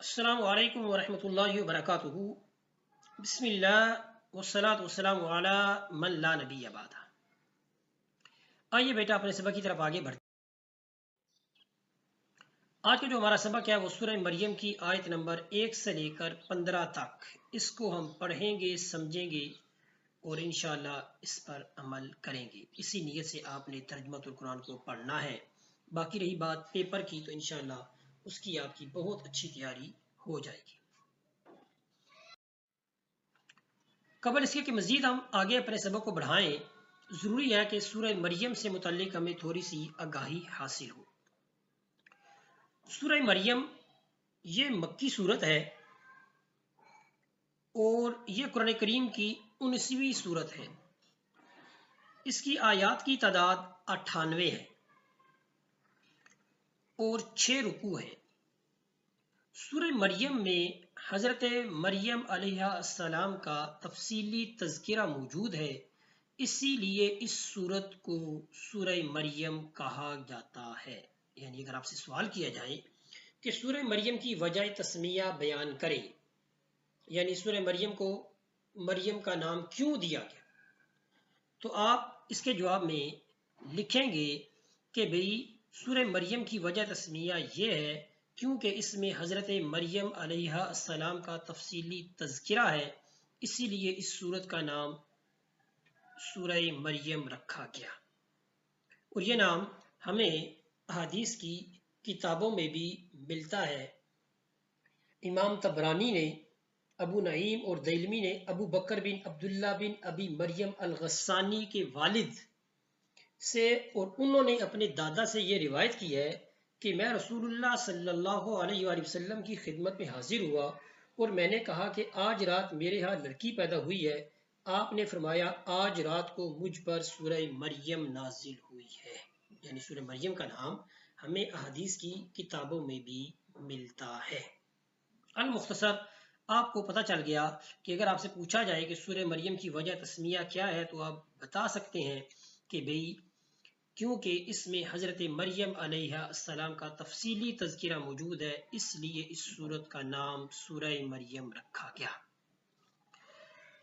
السلام علیکم ورحمۃ اللہ وبرکاتہ۔ بسم اللہ والصلاۃ والسلام علی من لا نبی بعد۔ آئیے بیٹا اپنے سبق کی طرف آگے بڑھتے ہیں۔ آج کا جو ہمارا سبق ہے وہ سورہ مریم کی آیت نمبر 1 سے لے کر 15 تک، اس کو ہم پڑھیں گے، سمجھیں گے اور انشاءاللہ اس پر عمل کریں گے۔ اسی نیت سے آپ نے ترجمۃ القرآن کو پڑھنا ہے۔ باقی رہی بات پیپر کی تو انشاءاللہ اس کی آپ کی بہت اچھی تیاری ہو جائے گی۔ قبل اس کے کہ مزید ہم آگے اپنے سبق کو بڑھائیں، ضروری ہے کہ سورہ مریم سے متعلق ہمیں تھوڑی سی آگاہی حاصل ہو۔ سورہ مریم یہ مکی صورت ہے اور یہ قرآن کریم کی 19ویں صورت ہے۔ اس کی آیات کی تعداد 98 ہے اور 6 رکوع ہیں۔ سورہ مریم میں حضرت مریم علیہ السلام کا تفصیلی تذکرہ موجود ہے، اسی لیے اس سورت کو سورہ مریم کہا جاتا ہے۔ یعنی اگر آپ سے سوال کیا جائے کہ سورہ مریم کی وجہ تسمیہ بیان کریں، یعنی سورہ مریم کو مریم کا نام کیوں دیا گیا، تو آپ اس کے جواب میں لکھیں گے کہ بھئی سورہ مریم کی وجہ تسمیہ یہ ہے کیونکہ اس میں حضرت مریم علیہ السلام کا تفصیلی تذکرہ ہے، اسی لیے اس سورت کا نام سورہ مریم رکھا گیا۔ اور یہ نام ہمیں احادیث کی کتابوں میں بھی ملتا ہے۔ امام طبرانی نے، ابو نعیم اور دیلمی نے ابو بکر بن عبداللہ بن ابی مریم الغسانی کے والد سے اور انہوں نے اپنے دادا سے یہ روایت کی ہے کہ میں رسول اللہ صلی اللہ علیہ وآلہ وسلم کی خدمت میں حاضر ہوا اور میں نے کہا کہ آج رات میرے ہاں لڑکی پیدا ہوئی ہے۔ آپ نے فرمایا آج رات کو مجھ پر سورہ مریم نازل ہوئی ہے۔ یعنی سورہ مریم کا نام ہمیں احادیث کی کتابوں میں بھی ملتا ہے۔ المختصر آپ کو پتہ چل گیا کہ اگر آپ سے پوچھا جائے کہ سورہ مریم کی وجہ تسمیہ کیا ہے تو آپ بتا سکتے ہیں کہ بھئی کیونکہ اس میں حضرت مریم علیہ السلام کا تفصیلی تذکرہ موجود ہے، اس لیے اس سورت کا نام سورہ مریم رکھا گیا۔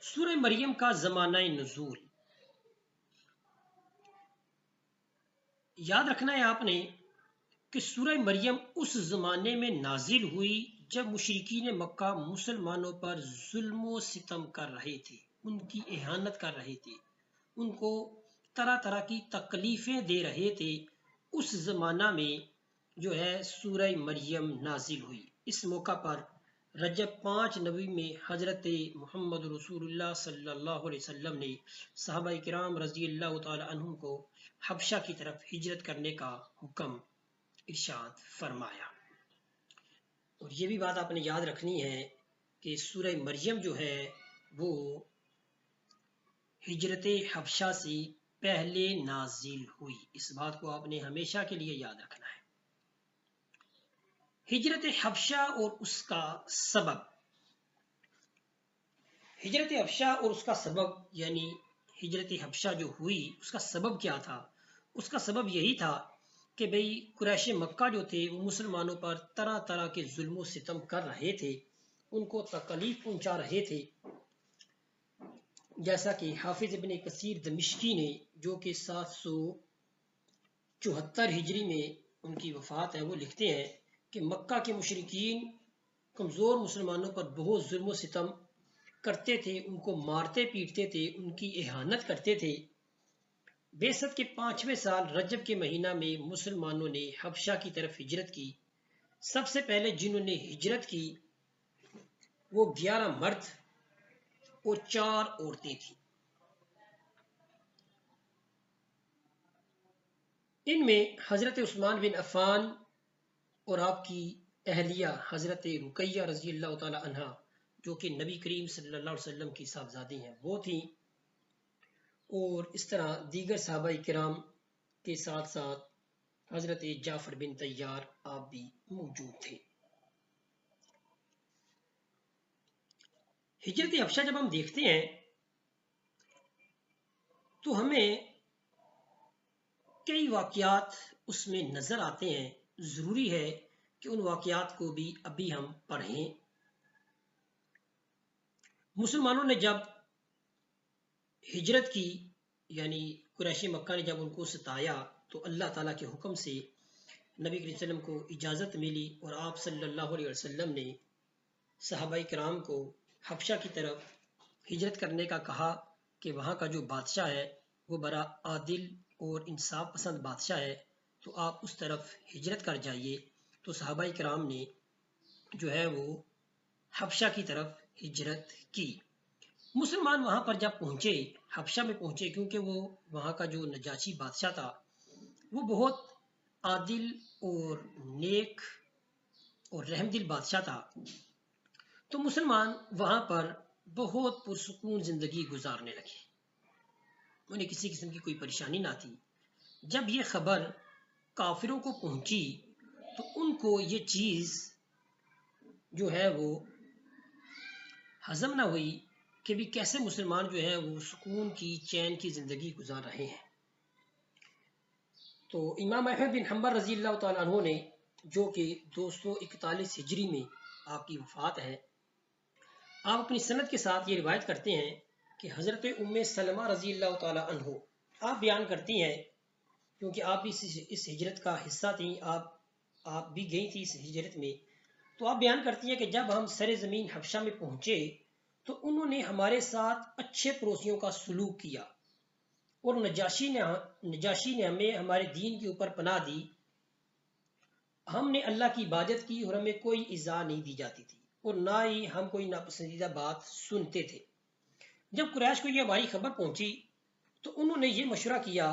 سورہ مریم کا زمانہ نزول یاد رکھنا ہے آپ نے کہ سورہ مریم اس زمانے میں نازل ہوئی جب مشرکین مکہ مسلمانوں پر ظلم و ستم کر رہے تھے، ان کی اہانت کر رہے تھے، ان کو طرح طرح کی تکلیفیں دے رہے تھے۔ اس زمانہ میں جو ہے سورہ مریم نازل ہوئی۔ اس موقع پر رجب 5 نبوی میں حضرت محمد رسول اللہ صلی اللہ علیہ وسلم نے صحابہ کرام رضی اللہ تعالی عنہم کو حبشہ کی طرف ہجرت کرنے کا حکم ارشاد فرمایا۔ اور یہ بھی بات آپ نے یاد رکھنی ہے کہ سورہ مریم جو ہے وہ ہجرت حبشہ سے پہلے نازل ہوئی۔ اس بات کو آپ نے ہمیشہ کے لیے یاد رکھنا ہے۔ ہجرت حبشہ اور اس کا سبب۔ ہجرت حبشہ اور اس کا سبب یعنی ہجرت حبشہ جو ہوئی اس کا سبب کیا تھا؟ اس کا سبب یہی تھا کہ بھئی قریش مکہ جو تھے وہ مسلمانوں پر طرح طرح کے ظلم و ستم کر رہے تھے، ان کو تکلیف پہنچا رہے تھے۔ جیسا کہ حافظ ابن کثیر دمشقی نے، جو کہ 774 ہجری میں ان کی وفات ہے، وہ لکھتے ہیں کہ مکہ کے مشرکین کمزور مسلمانوں پر بہت ظلم و ستم کرتے تھے، ان کو مارتے پیٹتے تھے، ان کی اہانت کرتے تھے۔ بعثت کے 5ویں سال رجب کے مہینہ میں مسلمانوں نے حبشہ کی طرف ہجرت کی۔ سب سے پہلے جنہوں نے ہجرت کی وہ 11 مرد اور 4 عورتیں تھیں۔ ان میں حضرت عثمان بن عفان اور آپ کی اہلیہ حضرت رقیہ رضی اللہ تعالی عنہا، جو کہ نبی کریم صلی اللہ علیہ وسلم کی صاحبزادی ہیں، وہ تھیں۔ اور اس طرح دیگر صحابہ کرام کے ساتھ ساتھ حضرت جعفر بن طیار آپ بھی موجود تھے۔ ہجرت حبشہ جب ہم دیکھتے ہیں تو ہمیں کئی واقعات اس میں نظر آتے ہیں۔ ضروری ہے کہ ان واقعات کو بھی ابھی ہم پڑھیں۔ مسلمانوں نے جب ہجرت کی، یعنی قریش مکہ نے جب ان کو ستایا، تو اللہ تعالیٰ کے حکم سے نبی کریم صلی اللہ علیہ وسلم کو اجازت ملی اور آپ صلی اللہ علیہ وسلم نے صحابہ کرام کو حبشہ کی طرف ہجرت کرنے کا کہا کہ وہاں کا جو بادشاہ ہے وہ بڑا عادل اور انصاف پسند بادشاہ ہے، تو آپ اس طرف ہجرت کر جائیے۔ تو صحابہ کرام نے جو ہے وہ حبشہ کی طرف ہجرت کی۔ مسلمان وہاں پر جب پہنچے، حبشہ میں پہنچے، کیونکہ وہ وہاں کا جو نجاشی بادشاہ تھا وہ بہت عادل اور نیک اور رحم دل بادشاہ تھا، تو مسلمان وہاں پر بہت پرسکون زندگی گزارنے لگے، انہیں کسی قسم کی کوئی پریشانی نہ تھی۔ جب یہ خبر کافروں کو پہنچی تو ان کو یہ چیز جو ہے وہ ہضم نہ ہوئی کہ بھی کیسے مسلمان جو ہے وہ سکون کی، چین کی زندگی گزار رہے ہیں۔ تو امام احمد بن حنبل رضی اللہ تعالیٰ عنہ نے، جو کہ 241 ہجری میں آپ کی وفات ہے، آپ اپنی سند کے ساتھ یہ روایت کرتے ہیں کہ حضرت ام سلمہ رضی اللہ تعالیٰ عنہ آپ بیان کرتی ہیں، کیونکہ آپ بھی اس ہجرت کا حصہ تھیں، آپ بھی گئی تھی اس ہجرت میں، تو آپ بیان کرتی ہیں کہ جب ہم سر زمین حبشہ میں پہنچے تو انہوں نے ہمارے ساتھ اچھے پڑوسیوں کا سلوک کیا، اور نجاشی نے ہمیں ہمارے دین کے اوپر پناہ دی، ہم نے اللہ کی عبادت کی اور ہمیں کوئی ایذا نہیں دی جاتی تھی، اور نہ ہی ہم کوئی ناپسندیدہ بات سنتے تھے۔ جب قریش کو یہ ہماری خبر پہنچی تو انہوں نے یہ مشورہ کیا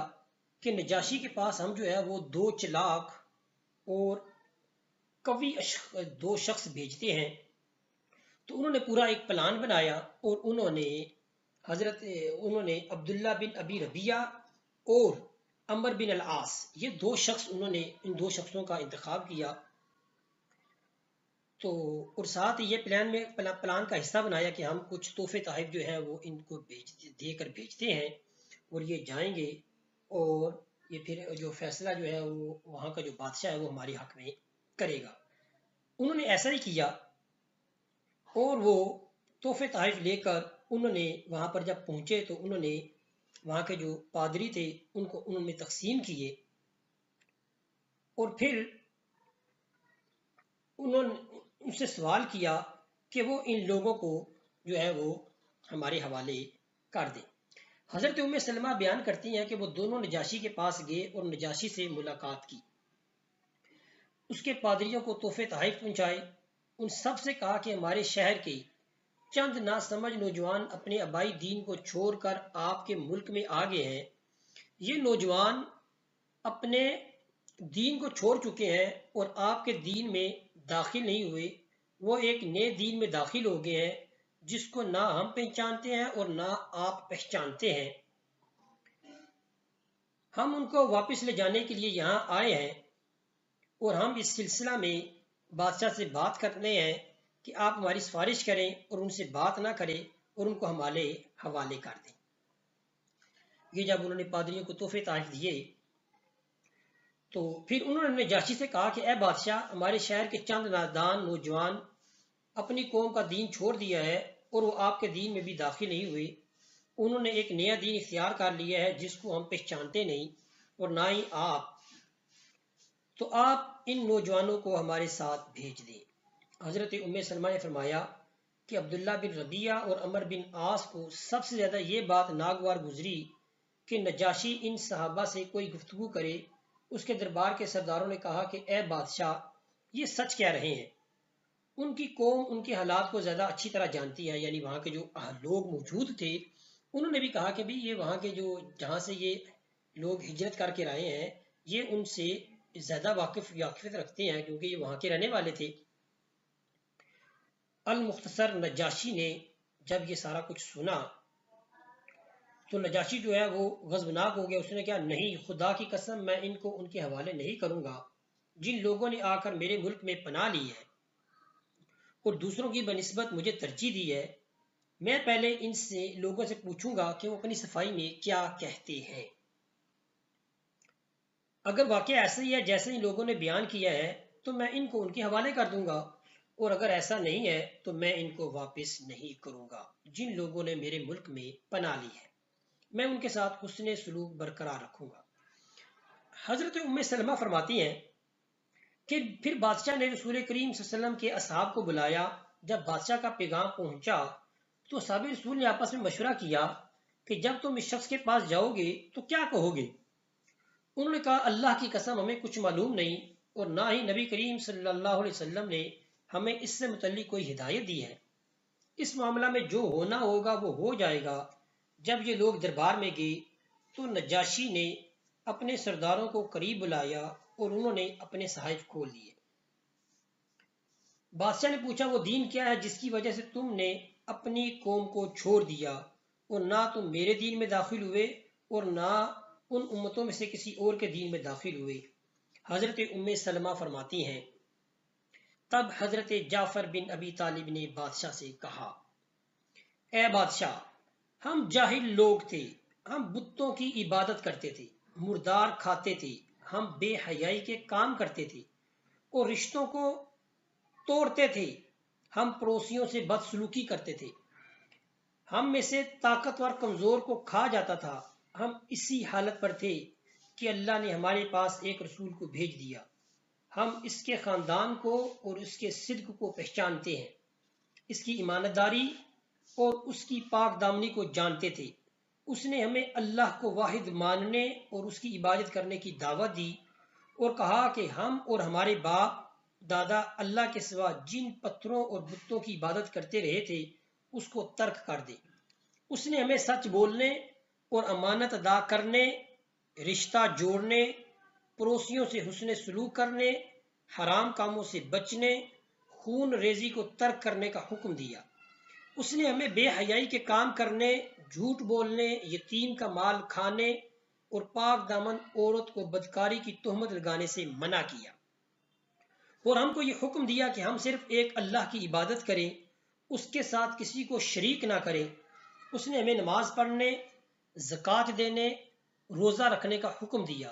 کہ نجاشی کے پاس ہم جو ہے وہ 2 چلاک اور قوی 2 شخص بھیجتے ہیں۔ تو انہوں نے پورا ایک پلان بنایا، اور انہوں نے عبداللہ بن ابی ربیعہ اور عمر بن العاص، یہ 2 شخص انہوں نے ان 2 شخصوں کا انتخاب کیا، تو اور ساتھ یہ پلان کا حصہ بنایا کہ ہم کچھ تحفے تحائف جو ہے وہ ان کو دے کر بھیجتے ہیں، اور یہ جائیں گے، اور یہ پھر جو فیصلہ جو ہے وہ وہاں کا جو بادشاہ ہے وہ ہمارے حق میں کرے گا۔ انہوں نے ایسا ہی کیا، اور وہ تحفے تحائف لے کر انہوں نے وہاں پر جب پہنچے تو انہوں نے وہاں کے جو پادری تھے انہوں نے تقسیم کیے، اور پھر انہوں نے ان سے سوال کیا کہ وہ ان لوگوں کو جو ہے وہ ہمارے حوالے کر دیں۔ حضرت ام سلمہ بیان کرتی ہیں کہ وہ دونوں نجاشی کے پاس گئے اور نجاشی سے ملاقات کی، اس کے پادریوں کو تحفے تحائف پہنچائے، ان سب سے کہا کہ ہمارے شہر کے چند ناسمجھ نوجوان اپنے آبائی دین کو چھوڑ کر آپ کے ملک میں آ گئے ہیں، یہ نوجوان اپنے دین کو چھوڑ چکے ہیں اور آپ کے دین میں داخل نہیں ہوئے، وہ ایک نئے دین میں داخل ہو گئے ہیں جس کو نہ ہم پہچانتے ہیں اور نہ آپ پہچانتے ہیں، ہم ان کو واپس لے جانے کے لیے یہاں آئے ہیں، اور ہم اس سلسلہ میں بادشاہ سے بات کرنے ہیں کہ آپ ہماری سفارش کریں اور ان سے بات نہ کریں اور ان کو ہمارے حوالے کر دیں۔ یہ جب انہوں نے پادریوں کو تحفے تحائف دیے تو پھر انہوں نے نجاشی سے کہا کہ اے بادشاہ، ہمارے شہر کے چند نادان نوجوان اپنی قوم کا دین چھوڑ دیا ہے اور وہ آپ کے دین میں بھی داخل نہیں ہوئے، انہوں نے ایک نیا دین اختیار کر لیا ہے جس کو ہم پہچانتے نہیں اور نہ ہی آپ، تو آپ ان نوجوانوں کو ہمارے ساتھ بھیج دیں۔ حضرت ام سلمہ نے فرمایا کہ عبداللہ بن ربیعہ اور عمر بن عاص کو سب سے زیادہ یہ بات ناگوار گزری کہ نجاشی ان صحابہ سے کوئی گفتگو کرے۔ اس کے دربار کے سرداروں نے کہا کہ اے بادشاہ، یہ سچ کہہ رہے ہیں، ان کی قوم ان کے حالات کو زیادہ اچھی طرح جانتی ہے، یعنی وہاں کے جو لوگ موجود تھے انہوں نے بھی کہا کہ بھی یہ وہاں کے جہاں سے یہ لوگ ہجرت کر کے آئے ہیں یہ ان سے زیادہ واقفیت رکھتے ہیں، کیونکہ یہ وہاں کے رہنے والے تھے۔ المختصر نجاشی نے جب یہ سارا کچھ سنا تو نجاشی جو ہے وہ غضبناک ہو گیا، اس نے کہا نہیں، خدا کی قسم میں ان کو ان کے حوالے نہیں کروں گا جن لوگوں نے آ کر میرے ملک میں پناہ لی ہے اور دوسروں کی بنسبت مجھے ترجیح دی ہے، میں پہلے ان سے لوگوں سے پوچھوں گا کہ وہ اپنی صفائی میں کیا کہتے ہیں، اگر واقعہ ایسا ہی ہے جیسے ان لوگوں نے بیان کیا ہے تو میں ان کو ان کے حوالے کر دوں گا، اور اگر ایسا نہیں ہے تو میں ان کو واپس نہیں کروں گا جن لوگوں نے میرے ملک میں پناہ لی ہے، میں ان کے ساتھ حسن سلوک برقرار رکھوں گا۔ حضرت ام سلمہ فرماتی ہیں کہ پھر بادشاہ نے رسول کریم صلی اللہ علیہ وسلم کے اصحاب کو بلایا۔ جب بادشاہ کا پیغام پہنچا تو اصحاب رسول نے آپس میں مشورہ کیا کہ جب تم اس شخص کے پاس جاؤ گے تو کیا کہو گے؟ انہوں نے کہا اللہ کی قسم ہمیں کچھ معلوم نہیں، اور نہ ہی نبی کریم صلی اللہ علیہ وسلم نے ہمیں اس سے متعلق کوئی ہدایت دی ہے۔ اس معاملہ میں جو ہونا ہوگا وہ ہو جائے گا۔ جب یہ لوگ دربار میں گئے تو نجاشی نے اپنے سرداروں کو قریب بلایا اور انہوں نے اپنے صحائف کھول دیے۔ بادشاہ نے پوچھا وہ دین کیا ہے جس کی وجہ سے تم نے اپنی قوم کو چھوڑ دیا، اور نہ تم میرے دین میں داخل ہوئے اور نہ ان امتوں میں سے کسی اور کے دین میں داخل ہوئے؟ حضرت ام سلمہ فرماتی ہیں تب حضرت جعفر بن ابی طالب نے بادشاہ سے کہا، اے بادشاہ، ہم جاہل لوگ تھے، ہم بتوں کی عبادت کرتے تھے، مردار کھاتے تھے، ہم بے حیائی کے کام کرتے تھے اور رشتوں کو توڑتے تھے، ہم پڑوسیوں سے بدسلوکی کرتے تھے، ہم میں سے طاقتور کمزور کو کھا جاتا تھا۔ ہم اسی حالت پر تھے کہ اللہ نے ہمارے پاس ایک رسول کو بھیج دیا۔ ہم اس کے خاندان کو اور اس کے صدق کو پہچانتے ہیں، اس کی ایمانداری اور اس کی پاک دامنی کو جانتے تھے۔ اس نے ہمیں اللہ کو واحد ماننے اور اس کی عبادت کرنے کی دعوت دی اور کہا کہ ہم اور ہمارے باپ دادا اللہ کے سوا جن پتھروں اور بتوں کی عبادت کرتے رہے تھے اس کو ترک کر دے۔ اس نے ہمیں سچ بولنے اور امانت ادا کرنے، رشتہ جوڑنے، پڑوسیوں سے حسن سلوک کرنے، حرام کاموں سے بچنے، خون ریزی کو ترک کرنے کا حکم دیا۔ اس نے ہمیں بے حیائی کے کام کرنے، جھوٹ بولنے، یتیم کا مال کھانے اور پاک دامن عورت کو بدکاری کی تہمت لگانے سے منع کیا، اور ہم کو یہ حکم دیا کہ ہم صرف ایک اللہ کی عبادت کریں، اس کے ساتھ کسی کو شریک نہ کریں۔ اس نے ہمیں نماز پڑھنے، زکوٰۃ دینے، روزہ رکھنے کا حکم دیا۔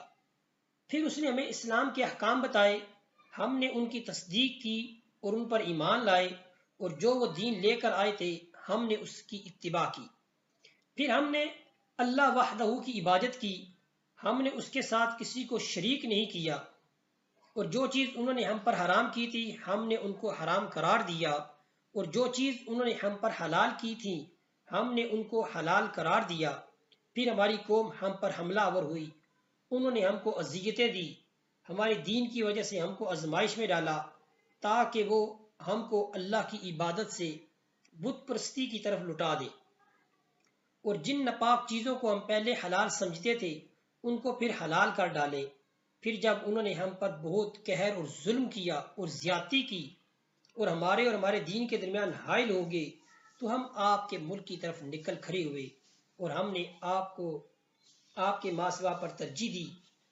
پھر اس نے ہمیں اسلام کے احکام بتائے، ہم نے ان کی تصدیق کی اور ان پر ایمان لائے، اور جو وہ دین لے کر آئے تھے ہم نے اس کی اتباع کی۔ پھر ہم نے اللہ وحدہ کی عبادت کی، ہم نے اس کے ساتھ کسی کو شریک نہیں کیا، اور جو چیز انہوں نے ہم پر حرام کی تھی ہم نے ان کو حرام قرار دیا، اور جو چیز انہوں نے ہم پر حلال کی تھی ہم نے ان کو حلال قرار دیا۔ پھر ہماری قوم ہم پر حملہ آور ہوئی، انہوں نے ہم کو اذیتیں دی، ہمارے دین کی وجہ سے ہم کو آزمائش میں ڈالا تاکہ وہ ہم کو اللہ کی عبادت سے بت پرستی کی طرف لٹا دے، اور جن ناپاک چیزوں کو ہم پہلے حلال سمجھتے تھے ان کو پھر حلال کر ڈالے۔ پھر جب انہوں نے ہم پر بہت قہر اور ظلم کیا اور زیادتی کی اور ہمارے دین کے درمیان حائل ہو گئے تو ہم آپ کے ملک کی طرف نکل کھڑے ہوئے، اور ہم نے آپ کو آپ کے ماسوا پر ترجیح دی،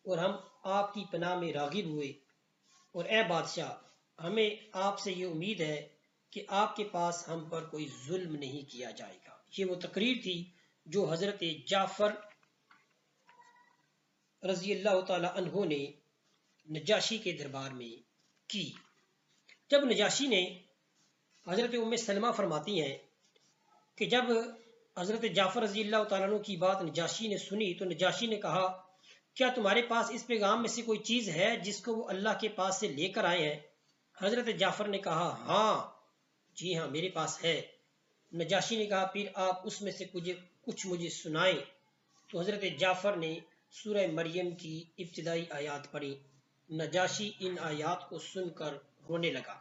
اور ہم آپ کی پناہ میں راغب ہوئے۔ اور اے بادشاہ، ہمیں آپ سے یہ امید ہے کہ آپ کے پاس ہم پر کوئی ظلم نہیں کیا جائے گا۔ یہ وہ تقریر تھی جو حضرت جعفر رضی اللہ تعالی عنہ نے نجاشی کے دربار میں کی۔ جب نجاشی نے حضرت ام سلمہ فرماتی ہیں کہ جب حضرت جعفر رضی اللہ تعالیٰ عنہ کی بات نجاشی نے سنی تو نجاشی نے کہا، کیا تمہارے پاس اس پیغام میں سے کوئی چیز ہے جس کو وہ اللہ کے پاس سے لے کر آئے ہیں؟ حضرت جعفر نے کہا، ہاں، جی ہاں، میرے پاس ہے۔ نجاشی نے کہا، پھر آپ اس میں سے کچھ مجھے سنائیں۔ تو حضرت جعفر نے سورہ مریم کی ابتدائی آیات پڑھی۔ نجاشی ان آیات کو سن کر رونے لگا،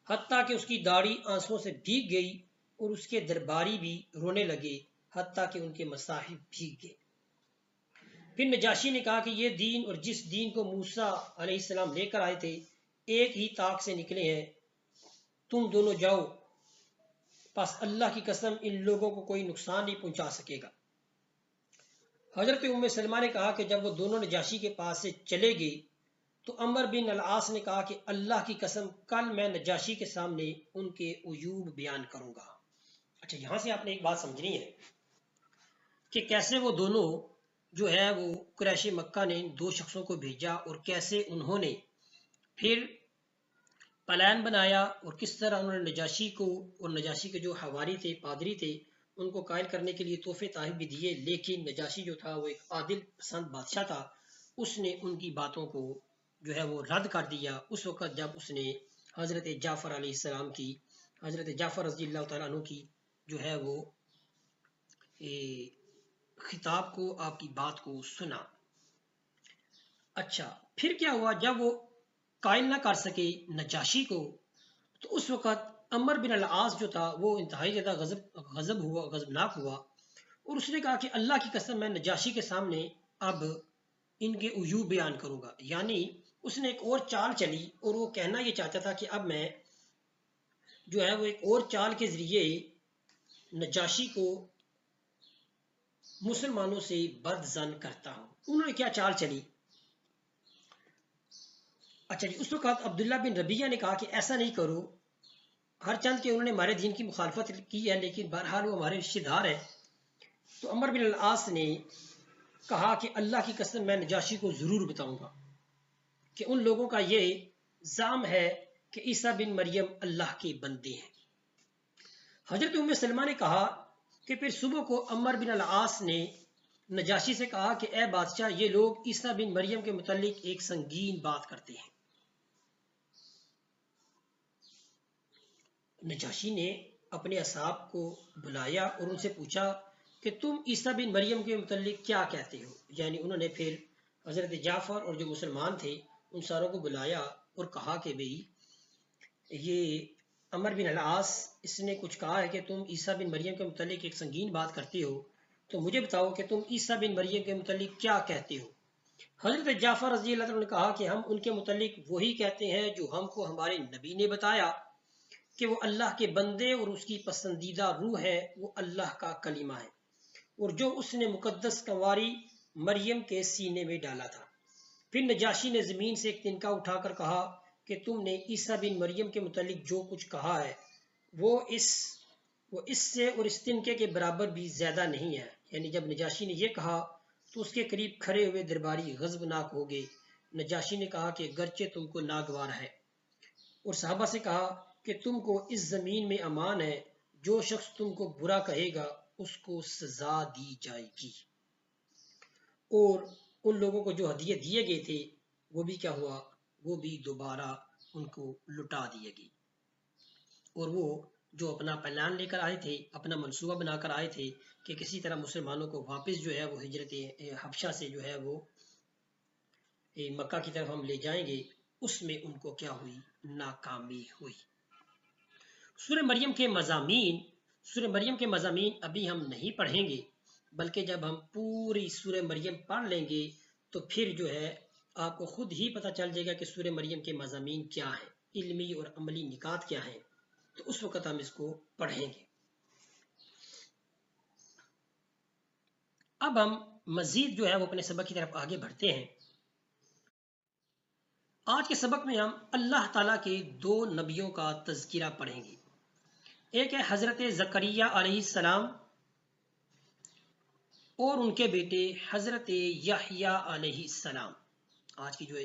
حتیٰ کہ اس کی داڑھی آنسوؤں سے بھیگ گئی، اور اس کے درباری بھی رونے لگے حتیٰ کہ ان کے مصاحف بھیگ گئے۔ پھر نجاشی نے کہا کہ یہ دین اور جس دین کو موسیٰ علیہ السلام لے کر آئے تھے ایک ہی طاق سے نکلے ہیں، تم دونوں جاؤ، پس اللہ کی قسم ان لوگوں کو کوئی نقصان نہیں پہنچا سکے گا۔ حضرت ام سلمہ نے کہا کہ جب وہ دونوں نجاشی کے پاس سے چلے گئے تو عمر بن العاص نے کہا کہ اللہ کی قسم کل میں نجاشی کے سامنے ان کے عیوب بیان کروں گا۔ اچھا، یہاں سے آپ نے ایک بات سمجھنی ہے کہ کیسے وہ دونوں جو ہے وہ قریش مکہ نے دو شخصوں کو بھیجا، اور کیسے انہوں نے پھر پلان بنایا اور کس طرح انہوں نے نجاشی کو اور نجاشی کے جو حواری تھے، پادری تھے، ان کو قائل کرنے کے لیے تحفے تحائف بھی دیے، لیکن نجاشی جو تھا وہ ایک عادل پسند بادشاہ تھا، اس نے ان کی باتوں کو جو ہے وہ رد کر دیا اس وقت جب اس نے حضرت جعفر علیہ السلام کی، حضرت جعفر رضی اللہ تعالیٰ عنہ کی جو ہے وہ خطاب کو، آپ کی بات کو سنا۔ اچھا پھر کیا ہوا، جب وہ قائل نہ کر سکے نجاشی کو، تو اس وقت عمر بن العاص جو تھا وہ انتہائی زیادہ غضبناک ہوا، اور اس نے کہا کہ اللہ کی قسم میں نجاشی کے سامنے اب ان کے عیوب بیان کروں گا۔ یعنی اس نے ایک اور چال چلی، اور وہ کہنا یہ چاہتا تھا کہ اب میں جو ہے وہ ایک اور چال کے ذریعے نجاشی کو مسلمانوں سے بد ظن کرتا ہوں۔ انہوں نے کیا چال چلی؟ اچھا جی، اس وقت عبداللہ بن ربیہ نے کہا کہ ایسا نہیں کرو، ہر چند کہ انہوں نے ہمارے دین کی مخالفت کی ہے، لیکن بہرحال وہ ہمارے رشتے دار ہے۔ تو عمر بن العاص نے کہا کہ اللہ کی قسم میں نجاشی کو ضرور بتاؤں گا کہ ان لوگوں کا یہ زعم ہے کہ عیسیٰ بن مریم اللہ کے بندے ہیں۔ حضرت ام سلمہ نے کہا کہ پھر صبح کو عمر بن العاص نے نجاشی سے کہا کہ اے بادشاہ، یہ لوگ عیسیٰ بن مریم کے متعلق ایک سنگین بات کرتے ہیں۔ نجاشی نے اپنے اصحاب کو بلایا اور ان سے پوچھا کہ تم عیسیٰ بن مریم کے متعلق کیا کہتے ہو؟ یعنی انہوں نے پھر حضرت جعفر اور جو مسلمان تھے ان ساروں کو بلایا اور کہا کہ بھئی یہ عمر بن العاص اس نے کچھ کہا ہے کہ تم عیسیٰ بن مریم کے متعلق ایک سنگین بات کرتے ہو، تو مجھے بتاؤ کہ تم عیسیٰ بن مریم کے متعلق کیا کہتے ہو؟ حضرت جعفر رضی اللہ عنہ نے کہا کہ ہم ان کے متعلق وہی کہتے ہیں جو ہم کو ہمارے نبی نے بتایا، کہ وہ اللہ کے بندے اور اس کی پسندیدہ روح ہے، وہ اللہ کا کلمہ ہے، اور جو اس نے مقدس کنواری مریم کے سینے میں ڈالا تھا۔ پھر نجاشی نے زمین سے ایک تنکا اٹھا کر کہا کہ تم نے عیسیٰ بن مریم کے متعلق جو کچھ کہا ہے وہ اس سے اور اس تنکے کے برابر بھی زیادہ نہیں ہے۔ یعنی جب نجاشی نے یہ کہا تو اس کے قریب کھڑے ہوئے درباری غضبناک ہو گئے۔ نجاشی نے کہا کہ گرچہ تم کو ناگوار ہے، اور صحابہ سے کہا کہ تم کو اس زمین میں امان ہے، جو شخص تم کو برا کہے گا اس کو سزا دی جائے گی۔ اور ان لوگوں کو جو ہدیے دیے گئے تھے وہ بھی کیا ہوا، وہ بھی دوبارہ ان کو لٹا دیے گئے، اور وہ جو اپنا پلان لے کر آئے تھے، اپنا منصوبہ بنا کر آئے تھے کہ کسی طرح مسلمانوں کو واپس جو ہے وہ ہجرت حبشہ سے جو ہے وہ مکہ کی طرف ہم لے جائیں گے، اس میں ان کو کیا ہوئی، ناکامی ہوئی۔ سورہ مریم کے مضامین ابھی ہم نہیں پڑھیں گے، بلکہ جب ہم پوری سورہ مریم پڑھ لیں گے تو پھر جو ہے آپ کو خود ہی پتہ چل جائے گا کہ سورہ مریم کے مضامین کیا ہیں، علمی اور عملی نکات کیا ہیں، تو اس وقت ہم اس کو پڑھیں گے۔ اب ہم مزید جو ہے وہ اپنے سبق کی طرف آگے بڑھتے ہیں۔ آج کے سبق میں ہم اللہ تعالیٰ کے دو نبیوں کا تذکرہ پڑھیں گے۔ ایک ہے حضرت زکریا علیہ السلام اور ان کے بیٹے حضرت یحییٰ علیہ السلام۔ آج کی جو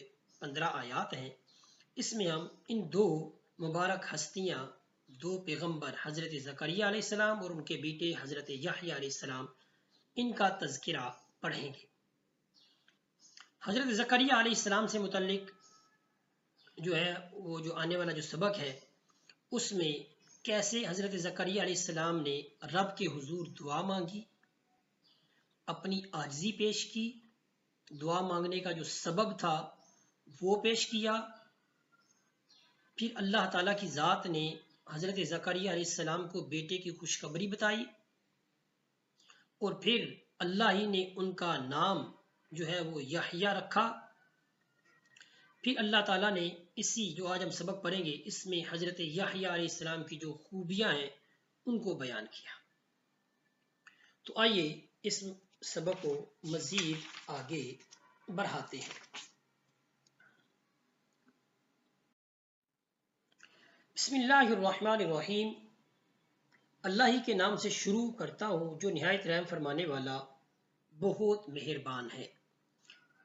15 آیات ہیں اس میں ہم ان دو مبارک ہستیاں، دو پیغمبر حضرت زکریا علیہ السلام اور ان کے بیٹے حضرت یحییٰ علیہ السلام، ان کا تذکرہ پڑھیں گے۔ حضرت زکریا علیہ السلام سے متعلق جو ہے وہ جو آنے والا جو سبق ہے اس میں کیسے حضرت زکریا علیہ السلام نے رب کے حضور دعا مانگی، اپنی عاجزی پیش کی، دعا مانگنے کا جو سبب تھا وہ پیش کیا، پھر اللہ تعالیٰ کی ذات نے حضرت زکریا علیہ السلام کو بیٹے کی خوشخبری بتائی، اور پھر اللہ ہی نے ان کا نام جو ہے وہ یحییٰ رکھا۔ پھر اللہ تعالیٰ نے اسی جو آج ہم سبق پڑھیں گے اس میں حضرت یحییٰ علیہ السلام کی جو خوبیاں ہیں ان کو بیان کیا۔ تو آئیے اس سبق کو مزید آگے بڑھاتے ہیں۔ بسم اللہ الرحمن الرحیم، اللہ ہی کے نام سے شروع کرتا ہوں جو نہایت رحم فرمانے والا بہت مہربان ہے۔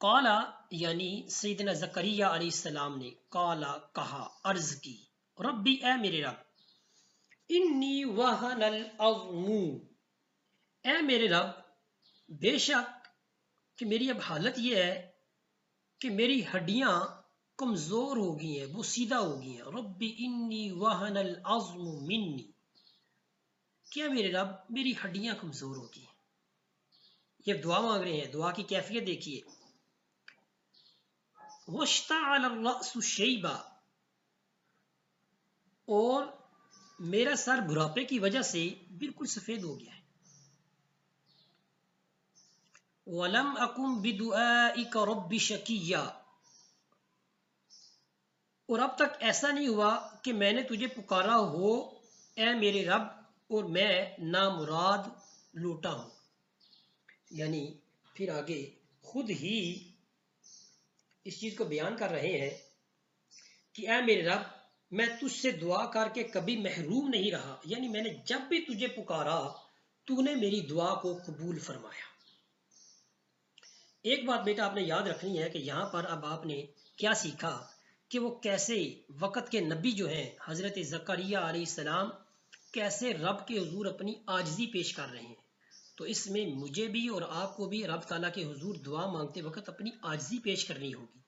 قالا یعنی سیدنا زکریا علیہ السلام نے، قالا کہا، عرض کی، ربی اے میرے رب، انی وہن العظم، اے میرے رب بے شک کہ میری اب حالت یہ ہے کہ میری ہڈیاں کمزور ہو گئی ہیں، وہ سیدھا ہو گئی ہیں، ربی انی وہن العظم منی، کیا میرے رب میری ہڈیاں کمزور ہو گئی ہیں۔ یہ دعا مانگ رہے ہیں، دعا کی کیفیت دیکھیے، واشتعل الرأس شیبا، اور میرا سر بڑھاپے کی وجہ سے بالکل سفید ہو گیا ہے، وَلَمْ أَكُنْ بِدُعَائِكَ رَبِّ شَقِيًّا، اور اب تک ایسا نہیں ہوا کہ میں نے تجھے پکارا ہو اے میرے رب اور میں نامراد لوٹا ہوں۔ یعنی پھر آگے خود ہی اس چیز کو بیان کر رہے ہیں کہ اے میرے رب میں تجھ سے دعا کر کے کبھی محروم نہیں رہا، یعنی میں نے جب بھی تجھے پکارا تو نے میری دعا کو قبول فرمایا۔ ایک بات بیٹا آپ نے یاد رکھنی ہے کہ یہاں پر اب آپ نے کیا سیکھا کہ وہ کیسے وقت کے نبی جو ہیں حضرت زکریہ علیہ السلام کیسے رب کے حضور اپنی عاجزی پیش کر رہے ہیں۔ تو اس میں مجھے بھی اور آپ کو بھی رب تعالیٰ کے حضور دعا مانگتے وقت اپنی عاجزی پیش کرنی ہوگی،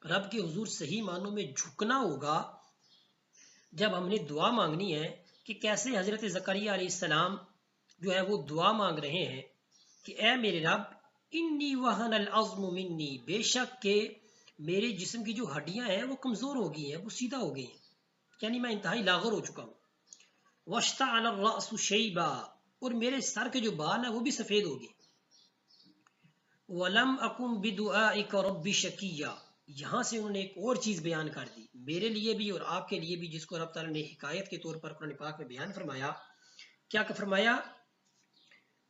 رب کے حضور صحیح معنوں میں جھکنا ہوگا جب ہم نے دعا مانگنی ہے، کہ کیسے حضرت زکریہ علیہ السلام جو ہے وہ دعا مانگ رہے ہیں کہ اے میرے رب انی وہن العظم منی، بے شک کہ میرے جسم کی جو ہڈیاں ہیں وہ کمزور ہو گئی ہیں، وہ سیدھا ہو گئی ہیں، یعنی میں انتہائی لاغر ہو چکا ہوں، واشتعل الرأس شیبا، اور میرے سر کے جو بال ہیں وہ بھی سفید ہو گئے، وَلَمْ أَكُنْ بِدُعَائِكَ رَبِّ شَقِيًّا، یہاں سے انہوں نے ایک اور چیز بیان کر دی میرے لیے بھی اور آپ کے لیے بھی، جس کو رب تعالیٰ نے حکایت کے طور پر قرآن پاک میں بیان فرمایا۔ کیا کہ فرمایا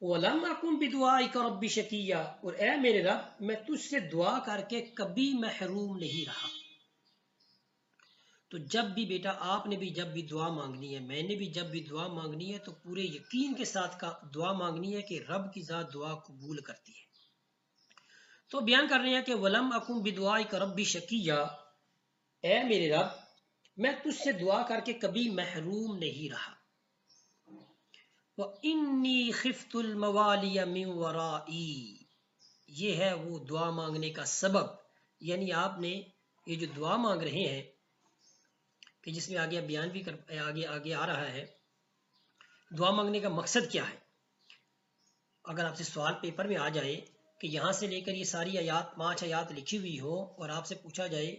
وَلَمْ أَكُنْ بِدُعَائِكَ رَبِّ شَقِيًّا، اور اے میرے رب میں تجھ سے دعا کر کے کبھی محروم نہیں رہا۔ تو جب بھی بیٹا آپ نے بھی جب بھی دعا مانگنی ہے، میں نے بھی جب بھی دعا مانگنی ہے، تو پورے یقین کے ساتھ کا دعا مانگنی ہے کہ رب کی ذات دعا قبول کرتی ہے۔ تو بیان کر رہے ہیں کہ وَلَمْ أَكُنْ بِدُعَائِكَ رَبِّ شَقِيًّا، اے میرے رب میں تجھ سے دعا کر کے کبھی محروم نہیں رہا۔ وَإِنِّي خِفْتُ الْمَوَالِيَ مِنْ وَرَائِي، یہ ہے وہ دعا مانگنے کا سبب، یعنی آپ نے یہ جو دعا مانگ رہے ہیں کہ جس میں آگے بیان بھی آگے آ رہا ہے، دعا مانگنے کا مقصد کیا ہے۔ اگر آپ سے سوال پیپر میں آ جائے کہ یہاں سے لے کر یہ ساری آیات 5 آیات لکھی ہوئی ہو اور آپ سے پوچھا جائے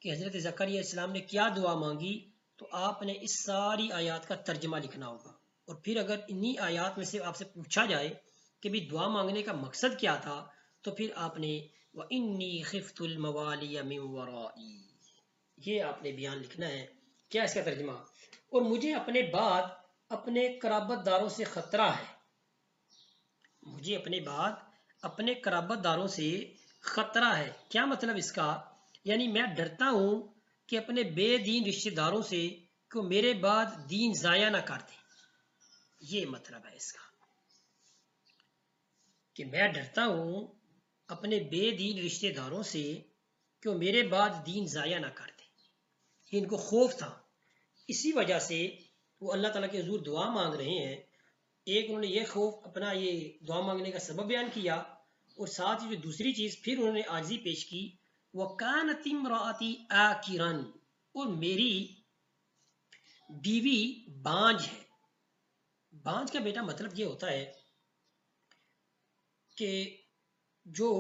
کہ حضرت زکریا علیہ السلام نے کیا دعا مانگی، تو آپ نے اس ساری آیات کا ترجمہ لکھنا ہوگا، اور پھر اگر انہی آیات میں سے آپ سے پوچھا جائے کہ بھی دعا مانگنے کا مقصد کیا تھا، تو پھر آپ نے وَإِنِّي خِفْتُ الْمَوَالِيَ مِنْ وَرَائِي، یہ آپ نے بیان لکھنا ہے۔ کیا اس کا ترجمہ؟ اور مجھے اپنے بعد اپنے قرابت داروں سے خطرہ ہے، مجھے اپنے بعد اپنے قرابت داروں سے خطرہ ہے۔ کیا مطلب اس کا؟ یعنی میں ڈرتا ہوں کہ اپنے بے دین رشتہ داروں سے کہ میرے بعد دین ضائع نہ کر دیں، یہ مطلب ہے اس کا، کہ میں ڈرتا ہوں اپنے بے دین رشتہ داروں سے کہ وہ میرے بعد دین ضائع نہ کر دیں، یہ ان کو خوف تھا، اسی وجہ سے وہ اللہ تعالیٰ کے حضور دعا مانگ رہے ہیں۔ ایک انہوں نے یہ خوف اپنا یہ دعا مانگنے کا سبب بیان کیا، اور ساتھ ہی جو دوسری چیز پھر انہوں نے عاجزی پیش کی، وَكَانَتِ امْرَأَتِي آكِرًا، اور میری بیوی بانجھ ہے۔ بانجھ کا بیٹا مطلب یہ ہوتا ہے کہ جو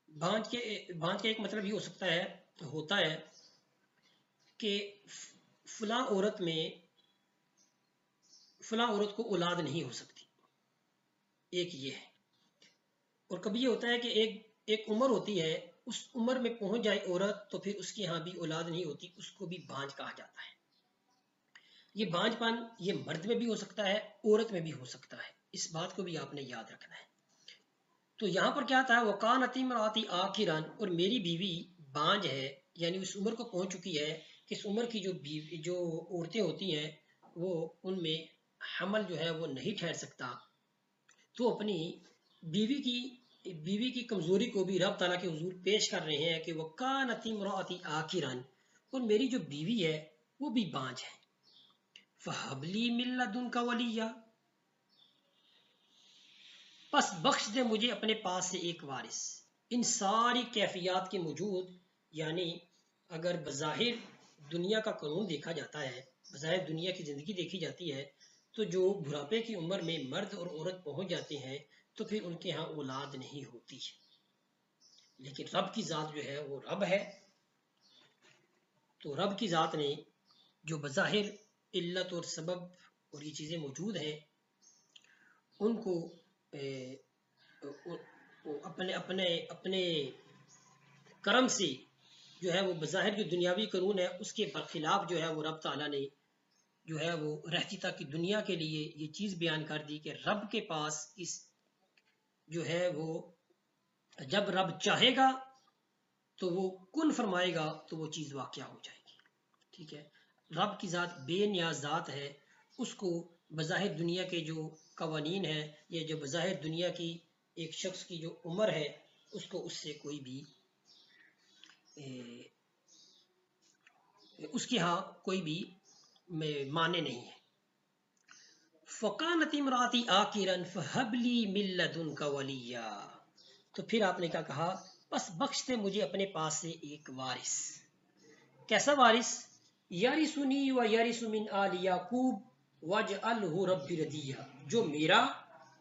بانجھ کا ایک مطلب یہ ہو سکتا ہے ہوتا ہے کہ فلاں عورت کو اولاد نہیں ہو سکتی، ایک یہ ہے، اور کبھی یہ ہوتا ہے کہ ایک عمر ہوتی ہے، اس عمر میں پہنچ جائے عورت تو پھر اس کے ہاں بھی اولاد نہیں ہوتی، اس کو بھی بانجھ کہا جاتا ہے۔ یہ بانجھ پن یہ مرد میں بھی ہو سکتا ہے، عورت میں بھی ہو سکتا ہے، اس بات کو بھی آپ نے یاد رکھنا ہے۔ تو یہاں پر کیا تھا، وَكَانَتِ امْرَأَتِي آكِرًا، اور میری بیوی بانجھ ہے، یعنی اس عمر کو پہنچ چکی ہے کہ اس عمر کی جو عورتیں ہوتی ہیں وہ ان میں حمل جو ہے وہ نہیں ٹھہر سکتا، تو اپنی بیوی کی بیوی کی کمزوری کو بھی رب تعالیٰ کے حضور پیش کر رہے ہیں کہ وَكَانَتِ امْرَأَتِي عَاقِرًا، اور میری جو بیوی ہے وہ بھی بانجھ ہے. فَهَبْ لِي مِن لَّدُنكَ وَلِيًّا، پس بخش دے مجھے اپنے پاس سے ایک وارث. ان ساری کیفیات کے موجود، یعنی اگر بظاہر دنیا کا قانون دیکھا جاتا ہے، بظاہر دنیا کی زندگی دیکھی جاتی ہے، تو جو بڑھاپے کی عمر میں مرد اور عورت پہنچ جاتے ہیں تو پھر ان کے ہاں اولاد نہیں ہوتی. لیکن رب کی ذات جو ہے وہ رب ہے. تو رب کی ذات نے جو بظاہر علت اور سبب اور یہ چیزیں موجود ہیں ان کو اپنے اپنے اپنے کرم سے جو ہے وہ بظاہر جو دنیاوی قانون ہے اس کے برخلاف جو ہے وہ رب تعالیٰ نے جو ہے وہ رہتی تک کی دنیا کے لیے یہ چیز بیان کر دی کہ رب کے پاس اس جو ہے وہ جب رب چاہے گا تو وہ کن فرمائے گا تو وہ چیز واقع ہو جائے گی. ٹھیک ہے. رب کی ذات بے نیاز ذات ہے. اس کو بظاہر دنیا کے جو قوانین ہیں یا جو بظاہر دنیا کی ایک شخص کی جو عمر ہے اس کو اس سے کوئی بھی اس کے ہاں کوئی بھی معنی نہیں ہے. فَقَانَتِ امْرَأَتِي عَاقِرًا فَهَبْ لِي مِن لَّدُنكَ وَلِيًّا، تو پھر آپ نے کیا کہا، بس بخش دے مجھے اپنے پاس سے ایک وارث. کیسا وارث؟ یرثنی و یرث من آل یعقوب واجعلہ رب ردیہ، جو میرا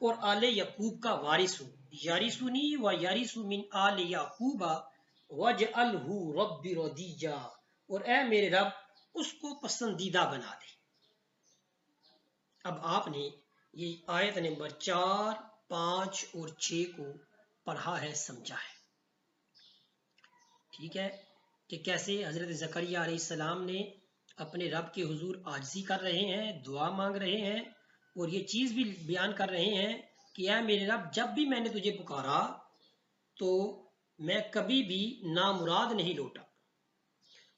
اور آل یعقوب کا وارث ہو. یرثنی و یرث من آل یعقوب واجعلہ رب ردیہ، اور اے میرے رب اس کو پسندیدہ بنا دے. اب آپ نے یہ آیت نمبر 4، 5 اور 6 کو پڑھا ہے، سمجھا ہے. ٹھیک ہے کہ کیسے حضرت زکریا علیہ السلام نے اپنے رب کے حضور عاجزی کر رہے ہیں، دعا مانگ رہے ہیں اور یہ چیز بھی بیان کر رہے ہیں کہ اے میرے رب جب بھی میں نے تجھے پکارا تو میں کبھی بھی نامراد نہیں لوٹا.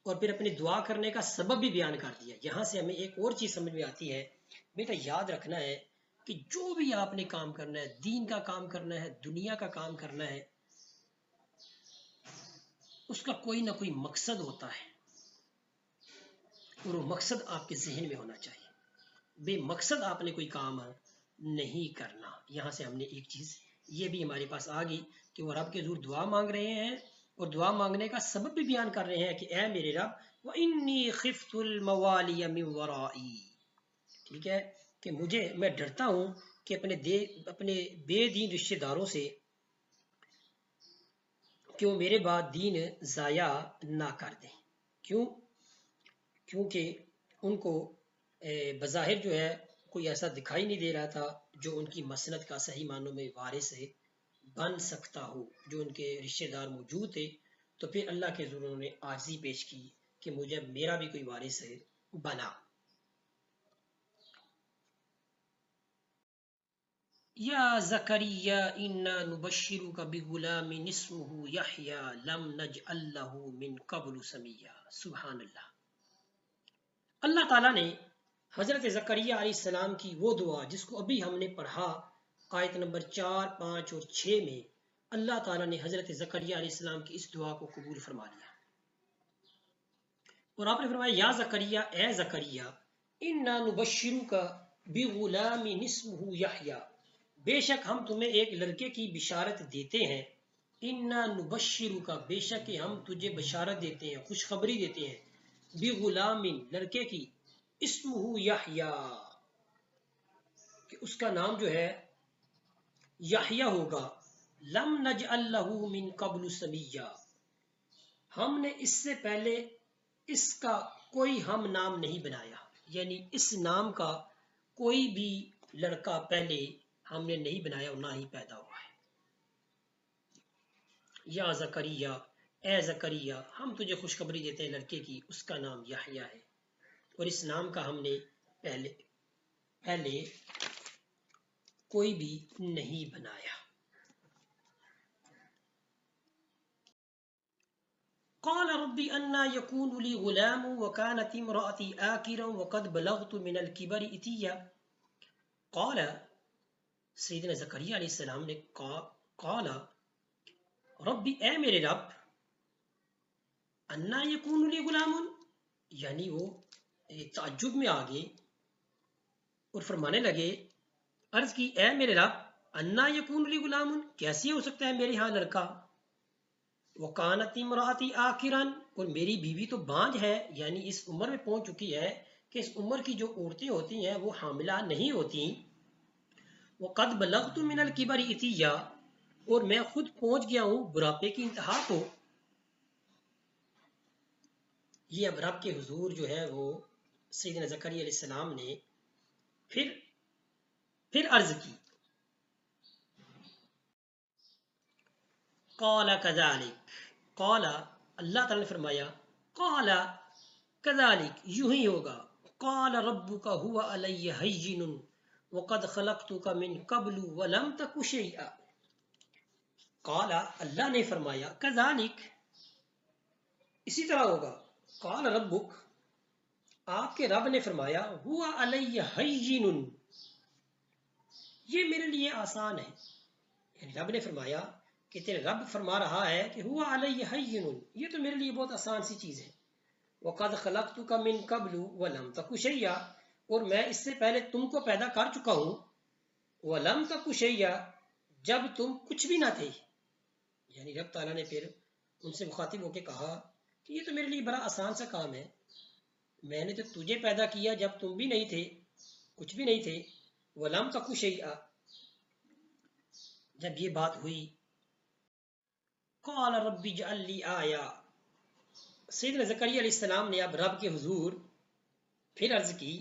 اور پھر اپنی دعا کرنے کا سبب بھی بیان کر دیا. یہاں سے ہمیں ایک اور چیز سمجھ میں آتی ہے، بیٹا یاد رکھنا ہے کہ جو بھی آپ نے کام کرنا ہے، دین کا کام کرنا ہے، دنیا کا کام کرنا ہے، اس کا کوئی نہ کوئی مقصد ہوتا ہے اور وہ مقصد آپ کے ذہن میں ہونا چاہیے. بے مقصد آپ نے کوئی کام نہیں کرنا. یہاں سے ہم نے ایک چیز یہ بھی ہمارے پاس آ گئی کہ وہ رب کے حضور دعا مانگ رہے ہیں اور دعا مانگنے کا سبب بھی بیان کر رہے ہیں کہ اے میرے رب وَإِنِّي خِفْتُ الْمَوَالِيَ مِنْ وَرَائِي، ٹھیک ہے کہ میں ڈرتا ہوں کہ اپنے بے دین رشتہ داروں سے کہ وہ میرے بعد دین ضائع نہ کر دیں. کیونکہ ان کو بظاہر جو ہے کوئی ایسا دکھائی نہیں دے رہا تھا جو ان کی مسند کا صحیح معنوں میں وارث بن سکتا ہو. جو ان کے رشتہ دار موجود تھے تو پھر اللہ کے حضور انہوں نے عاجزی پیش کی کہ مجھے میرا بھی کوئی وارث بنا. یا زکریا انا نبشرک بغلام اسمہ یحییٰ لم نجعل لہ من قبل سمیا. سبحان اللہ. اللہ تعالیٰ نے حضرت زکریا علیہ السلام کی وہ دعا جس کو ابھی ہم نے پڑھا آیت نمبر 4، 5 اور 6 میں، اللہ تعالیٰ نے حضرت زکریا علیہ السلام کی اس دعا کو قبول فرما لیا اور آپ نے فرمایا یا زکریا، اے زکریا، انا نبشرک بغلام اسمہ یحییٰ، بے شک ہم تمہیں ایک لڑکے کی بشارت دیتے ہیں. انا نبشرک، بے شک ہم تجھے بشارت دیتے ہیں، خوشخبری دیتے ہیں، بغلام، لڑکے کی، اسمہ یحییٰ، کہ اس کا نام جو ہے یحییٰ ہوگا. لم نجعل لہ من قبل سمیا، ہم نے اس سے پہلے اس کا کوئی ہم نام نہیں بنایا، یعنی اس نام کا کوئی بھی لڑکا پہلے ہم نے نہیں بنایا اور نہ ہی پیدا ہوا ہے. یا زکریا، اے زکریا، ہم تجھے خوشخبری دیتے ہیں لڑکے کی، اس کا نام یحییٰ ہے اور اس نام کا ہم نے پہلے کوئی بھی نہیں بنایا. قال رب أنى يكون لي غلام وكانت امرأتي آكرا وقد بلغت من الكبر عتيا. قال، سیدنا زکریا علیہ السلام نے قال، ربی اے میرے رب، انا یکون لی غلام، یعنی وہ تعجب میں آ گئے اور فرمانے لگے، عرض کی اے میرے رب، انا یکون لی غلام، کیسے ہو سکتا ہے میرے ہاں لڑکا، وکانت امراتی آخرن، اور میری بیوی تو بانج ہے، یعنی اس عمر میں پہنچ چکی ہے کہ اس عمر کی جو عورتیں ہوتی ہیں وہ حاملہ نہیں ہوتی، وقد بلغت من الکبر عتیا، اور میں خود پہنچ گیا ہوں بڑھاپے کی انتہا کو۔ یہ اب رب کے حضور جو ہے وہ سیدنا زکریا علیہ السلام نے پھر عرض کی، قال کذالک، قال اللہ تعالی نے فرمایا، قال کذالک یوں ہی ہوگا، قال ربک هو علی ہین وقد خلقتک من قبل ولم تک شیئا، قال اللہ نے فرمایا، کذالک اسی طرح ہوگا، قال ربک آپ کے رب نے فرمایا، ہوا علی ہین یہ میرے لیے آسان ہے، یعنی رب نے فرمایا کہ تیرے رب فرما رہا ہے کہ ہوا علی ہین، یہ تو میرے لیے بہت آسان سی چیز ہے، وقد خلقتک من قبل ولم تک شیئا، اور میں اس سے پہلے تم کو پیدا کر چکا ہوں، ولم تک شیئا جب تم کچھ بھی نہ تھے، یعنی رب تعالیٰ نے پھر ان سے مخاطب ہو کے کہا کہ یہ تو میرے لیے بڑا آسان سا کام ہے، میں نے تو تجھے پیدا کیا جب تم بھی نہیں تھے، کچھ بھی نہیں تھے، ولم تک شیئا، جب یہ بات ہوئی، قال رب اجعل لی آیا، سیدنا زکریا علیہ السلام نے اب رب کے حضور پھر عرض کی،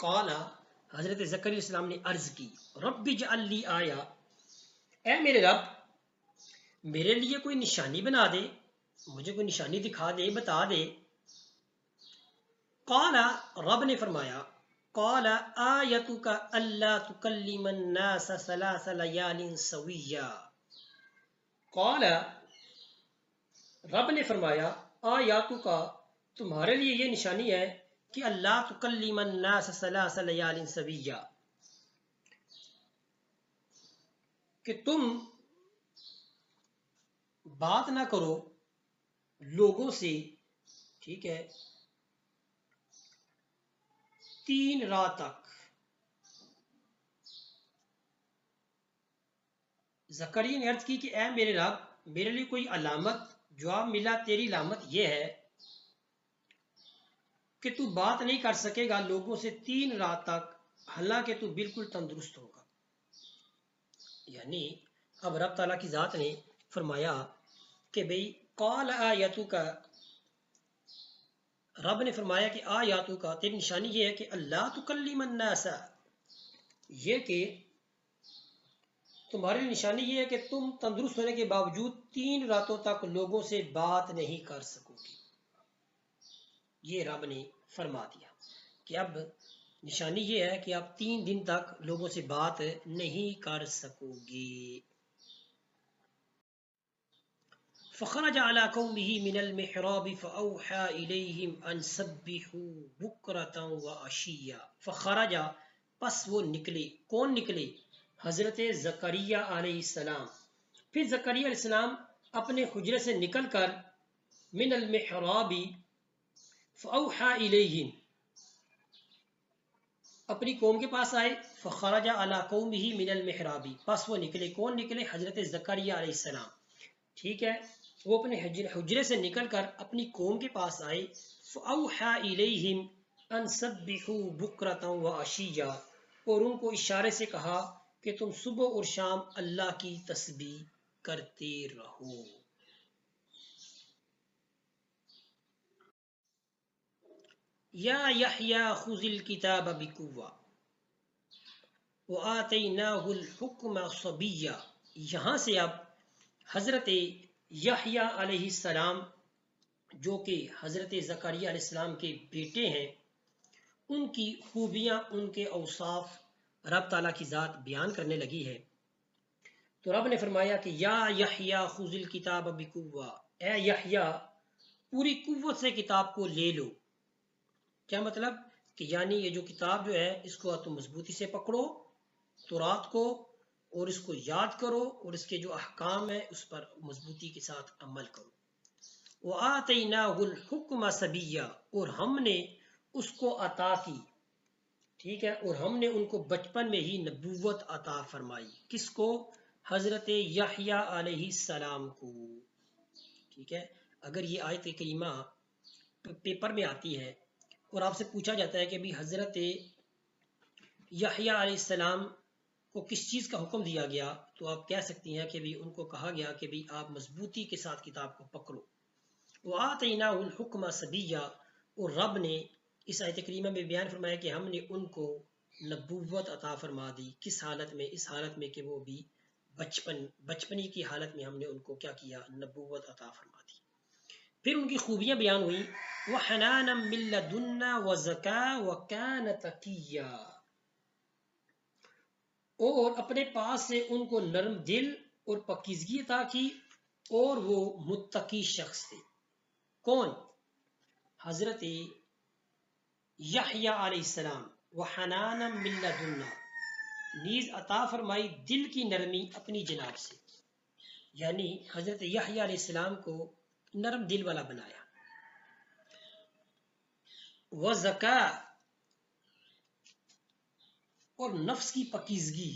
قال حضرت زکریا علیہ السلام نے عرض کی، رب اجعل لی آیا، اے میرے رب میرے لیے کوئی نشانی بنا دے، مجھے کوئی نشانی دکھا دے، بتا دے، قال رب نے فرمایا، قال آیتک الا تکلم الناس ثلاث لیال سویا، قال رب نے فرمایا، آیاتک تمہارے لیے یہ نشانی ہے کہ اللہ تکلم الناس ثلاث لیال سویا، کہ تم بات نہ کرو لوگوں سے، ٹھیک ہے، 3 رات تک۔ زکریا نے عرض کی کہ اے میرے رب میرے لیے کوئی علامت، جواب ملا، تیری علامت یہ ہے کہ تو بات نہیں کر سکے گا لوگوں سے 3 رات تک، حالانکہ تو بالکل تندرست ہوگا، یعنی اب رب تعالیٰ کی ذات نے فرمایا کہ بھئی قال آیتو کا، رب نے فرمایا کہ آیاتو کا تیری نشانی یہ ہے کہ اللہ تکلم الناس، یہ کہ تمہاری نشانی یہ ہے کہ تم تندرست ہونے کے باوجود 3 راتوں تک لوگوں سے بات نہیں کر سکو گی، یہ رب نے فرما دیا کہ اب نشانی یہ ہے کہ آپ 3 دن تک لوگوں سے بات نہیں کر سکو گی۔ فخرج على قومه من المحراب فأوحى إليهم أن سبحوا بكرة وعشيا، فخرج پس وہ نکلے، کون نکلے؟ حضرت زکریا علیہ السلام، پھر زکریا علیہ السلام اپنے حجرے سے نکل کر من المحراب فأوحى إليهم اپنی قوم کے پاس آئے، فخرج على قومه من المحراب پس وہ نکلے، کون نکلے؟ حضرت زکریا علیہ السلام، ٹھیک ہے، وہ اپنے حجرے سے نکل کر اپنی قوم کے پاس آئے، فأوحى إليهم أن سبحوا بكرة وعشيا، اور ان کو اشارے سے کہا کہ تم صبح اور شام اللہ کی تسبیح کرتے رہو۔ یا یحییٰ خذ الکتاب بقوة وآتیناہ الحکم صبیا، یہاں سے اب حضرت یحییٰ علیہ السلام جو کہ حضرت زکریا علیہ السلام کے بیٹے ہیں، ان کی خوبیاں، ان کے اوصاف رب تعالیٰ کی ذات بیان کرنے لگی ہے، تو رب نے فرمایا کہ یا یحییٰ خذ الکتاب بقوة، اے یحییٰ پوری قوت سے کتاب کو لے لو، کیا مطلب کہ یعنی یہ جو کتاب جو ہے اس کو تم مضبوطی سے پکڑو، تورات کو، اور اس کو یاد کرو اور اس کے جو احکام ہیں اس پر مضبوطی کے ساتھ عمل کرو۔ وَآتَيْنَاهُ الْحُكْمَ صَبِيًّا، اور ہم نے اس کو عطا کی، ٹھیک ہے، اور ہم نے ان کو بچپن میں ہی نبوت عطا فرمائی۔ کس کو؟ حضرت یحییٰ علیہ السلام کو، ٹھیک ہے۔ اگر یہ آیت کریمہ پیپر میں آتی ہے اور آپ سے پوچھا جاتا ہے کہ بھی حضرت یحییٰ علیہ السلام کو کس چیز کا حکم دیا گیا، تو آپ کہہ سکتی ہیں کہ بھی ان کو کہا گیا کہ بھی آپ مضبوطی کے ساتھ کتاب کو پکڑو۔ وَآتَيْنَاهُ الْحُكْمَ صَبِيًّا، اور رب نے اس آیت کریمہ میں بیان فرمایا کہ ہم نے ان کو نبوت عطا فرما دی۔ کس حالت میں؟ اس حالت میں کہ وہ بھی بچپنی کی حالت میں ہم نے ان کو کیا کیا؟ نبوت عطا فرما دی۔ پھر ان کی خوبیاں بیان ہوئی، وَحَنَانًا مِن لَّدُنَّا وَزَكَاةً وَكَانَ تَقِيًّا، اور اپنے پاس سے ان کو نرم دل اور پاکیزگی عطا کی، اور وہ متقی شخص تھے۔ کون؟ حضرت یحییٰ علیہ السلام۔ وحنانا من لدنا، نیز عطا فرمائی دل کی نرمی اپنی جناب سے، یعنی حضرت یحییٰ علیہ السلام کو نرم دل والا بنایا۔ وزکا، اور نفس کی پاکیزگی،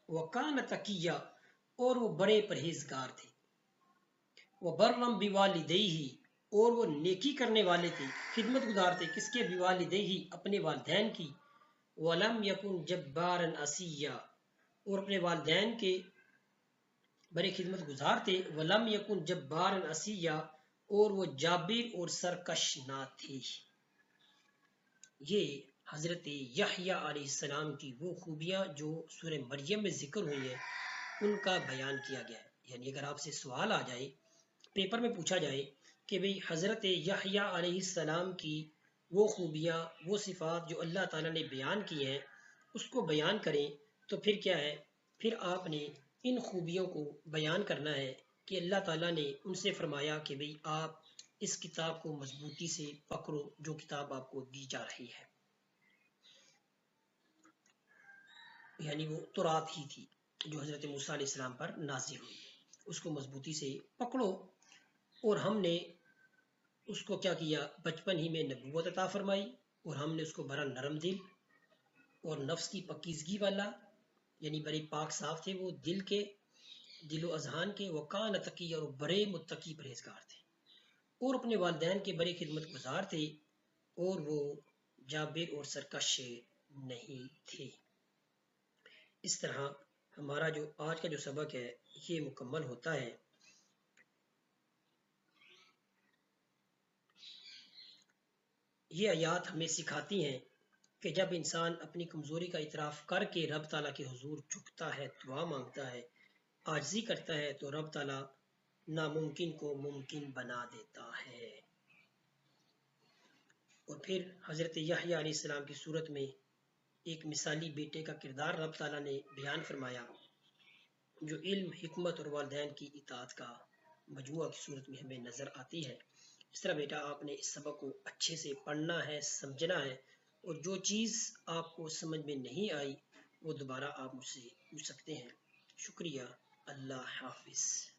وکان تقیہ، اور وہ بڑے پرہیزگار تھے۔ وبرم بوالدیہ، اور وہ نیکی کرنے والے تھے، خدمت گزار تھے، کس کے؟ بوالدیہ، اپنے والدین کی۔ ولم یکن جبارا عصیا، اور اپنے والدین کے بڑے خدمت گزار تھے۔ ولم یکن جبارا عصیا، اور وہ جابر اور سرکش نہ تھے۔ یہ حضرت یحییٰ علیہ السلام کی وہ خوبیاں جو سورہ مریم میں ذکر ہوئی ہیں ان کا بیان کیا گیا ہے۔ یعنی اگر آپ سے سوال آ جائے، پیپر میں پوچھا جائے کہ بھئی حضرت یحییٰ علیہ السلام کی وہ خوبیاں، وہ صفات جو اللہ تعالیٰ نے بیان کی ہیں اس کو بیان کریں، تو پھر کیا ہے؟ پھر آپ نے ان خوبیوں کو بیان کرنا ہے کہ اللہ تعالیٰ نے ان سے فرمایا کہ بھئی آپ اس کتاب کو مضبوطی سے پکڑو جو کتاب آپ کو دی جا رہی ہے، یعنی وہ تورات ہی تھی جو حضرت موسیٰ علیہ السلام پر نازل ہوئی، اس کو مضبوطی سے پکڑو۔ اور ہم نے اس کو کیا کیا؟ بچپن ہی میں نبوت عطا فرمائی، اور ہم نے اس کو بڑا نرم دل اور نفس کی پاکیزگی والا، یعنی بڑے پاک صاف تھے وہ دل کے، دل و اذہان کے۔ وکان تقی، اور بڑے متقی پرہیزگار تھے، اور اپنے والدین کے بڑے خدمت گزار تھے، اور وہ جابر اور سرکش نہیں تھے۔ اس طرح ہمارا جو آج کا جو سبق ہے یہ مکمل ہوتا ہے۔ یہ آیات ہمیں سکھاتی ہیں کہ جب انسان اپنی کمزوری کا اعتراف کر کے رب تعالیٰ کے حضور جھکتا ہے، دعا مانگتا ہے، عاجزی کرتا ہے، تو رب تعالیٰ ناممکن کو ممکن بنا دیتا ہے۔ اور پھر حضرت یحییٰ علیہ السلام کی صورت میں ایک مثالی بیٹے کا کردار رب تعالیٰ نے بیان فرمایا جو علم، حکمت اور والدین کی اطاعت کا مجموعہ کی صورت میں ہمیں نظر آتی ہے۔ اس طرح بیٹا آپ نے اس سبق کو اچھے سے پڑھنا ہے، سمجھنا ہے، اور جو چیز آپ کو سمجھ میں نہیں آئی وہ دوبارہ آپ مجھ سے پوچھ سکتے ہیں۔ شکریہ، اللہ حافظ۔